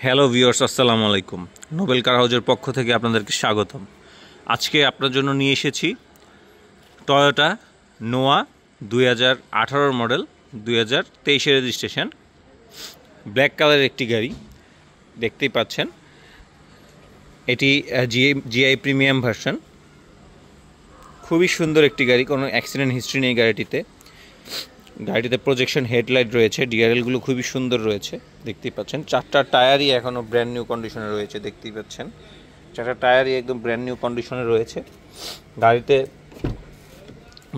Hello viewers, আসসালামু আলাইকুম। Nobel কার হাউজের পক্ষ থেকে আপনাদেরকে স্বাগতম। আজকে আপনার জন্য নিয়ে এসেছি টয়োটা নোয়া 2018 মডেল, 2023 রেজিস্ট্রেশন, ব্ল্যাক কালারের একটি গাড়ি। দেখতেই পাচ্ছেন, এটি জিআই প্রিমিয়াম ভার্সন। খুবই সুন্দর একটি গাড়ি, কোনো অ্যাক্সিডেন্ট হিস্ট্রি নেই গাড়িটিতে। গাড়িটিতে প্রজেকশন হেডলাইট রয়েছে, ডিআরএলগুলো খুবই সুন্দর রয়েছে। দেখতেই পাচ্ছেন, চারটা টায়ারই এখনও ব্র্যান্ড নিউ কন্ডিশনে রয়েছে। দেখতেই পাচ্ছেন, চারটা টায়ারই একদম ব্র্যান্ড নিউ কন্ডিশনে রয়েছে। গাড়িতে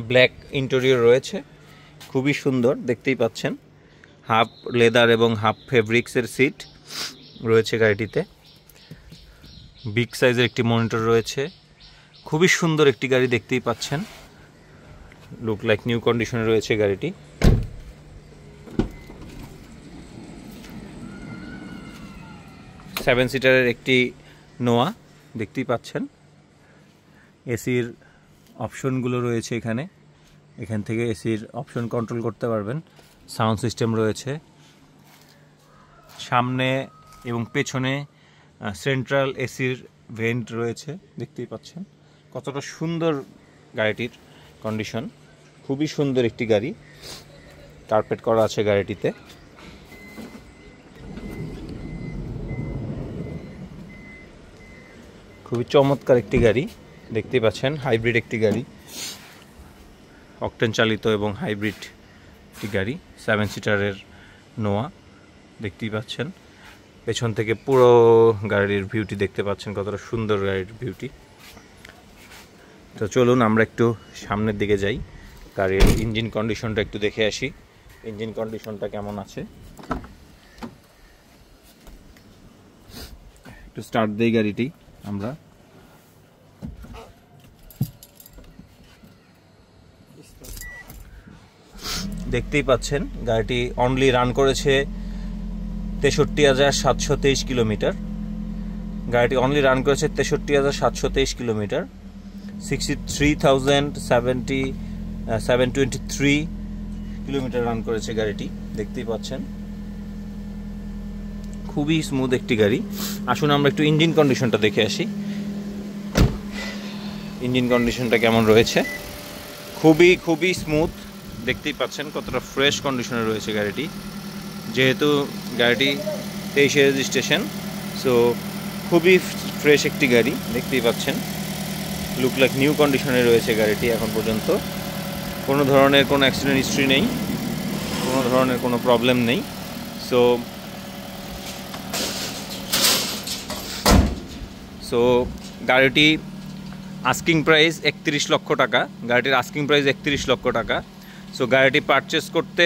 ব্ল্যাক ইন্টেরিয়র রয়েছে, খুবই সুন্দর। দেখতেই পাচ্ছেন, হাফ লেদার এবং হাফ ফেব্রিক্সের সিট রয়েছে গাড়িটিতে। বিগ সাইজের একটি মনিটর রয়েছে। খুবই সুন্দর একটি গাড়ি, দেখতেই পাচ্ছেন। লুক লাইক নিউ কন্ডিশনে রয়েছে গাড়িটি। সেভেন সিটারের একটি নোয়া, দেখতেই পাচ্ছেন। এসির অপশনগুলো রয়েছে এখান থেকে এসির অপশন কন্ট্রোল করতে পারবেন। সাউন্ড সিস্টেম রয়েছে সামনে এবং পেছনে। সেন্ট্রাল এসির ভেন্ট রয়েছে, দেখতেই পাচ্ছেন কতটা সুন্দর গাড়িটির কন্ডিশন। খুবই সুন্দর একটি গাড়ি, কার্পেট করা আছে গাড়িটিতে। খুবই চমৎকার একটি গাড়ি, দেখতেই পাচ্ছেন। হাইব্রিড একটি গাড়ি, অকটেন চালিত এবং হাইব্রিড একটি গাড়ি। সেভেন সিটারের নোয়া, দেখতেই পাচ্ছেন। পেছন থেকে পুরো গাড়ির ভিউটি দেখতে পাচ্ছেন, কতটা সুন্দর গাড়ির ভিউটি। তো চলুন আমরা একটু সামনের দিকে যাই, গাড়ির ইঞ্জিন কন্ডিশনটা একটু দেখে আসি। ইঞ্জিন কন্ডিশনটা কেমন আছে একটু স্টার্ট দেই গাড়িটি আমরা। দেখতেই পাচ্ছেন, গাড়িটি অনলি রান করেছে 63,723 কিলোমিটার। গাড়িটি অনলি রান করেছে 63,723 কিলোমিটার। 63,723 কিলোমিটার রান করেছে গাড়িটি, দেখতেই পাচ্ছেন। খুবই স্মুথ একটি গাড়ি। আসুন আমরা একটু ইঞ্জিন কন্ডিশনটা দেখে আসি। ইঞ্জিন কন্ডিশনটা কেমন রয়েছে? খুবই স্মুথ। দেখতেই পাচ্ছেন কতটা ফ্রেশ কন্ডিশনে রয়েছে গাড়িটি। যেহেতু গাড়িটি 23 রেজিস্ট্রেশন, সো খুবই ফ্রেশ একটি গাড়ি, দেখতেই পাচ্ছেন। লুক লাইক নিউ কন্ডিশনে রয়েছে গাড়িটি। এখন পর্যন্ত কোনো ধরনের কোনো অ্যাক্সিডেন্ট হিস্ট্রি নেই, কোনো ধরনের কোনো প্রবলেম নেই। সো গাড়িটি আস্কিং প্রাইস 31 লক্ষ টাকা। গাড়িটির আস্কিং প্রাইস 31 লক্ষ টাকা। সো গাড়িটি পারচেস করতে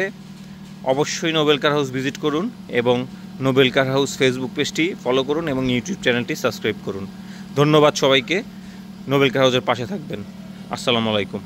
অবশ্যই নোবেল কার হাউস ভিজিট করুন এবং নোবেল কার হাউস ফেসবুক পেজটি ফলো করুন এবং ইউটিউব চ্যানেলটি সাবস্ক্রাইব করুন। ধন্যবাদ সবাইকে। নোবেল কার হাউসের পাশে থাকবেন। আসসালামু আলাইকুম।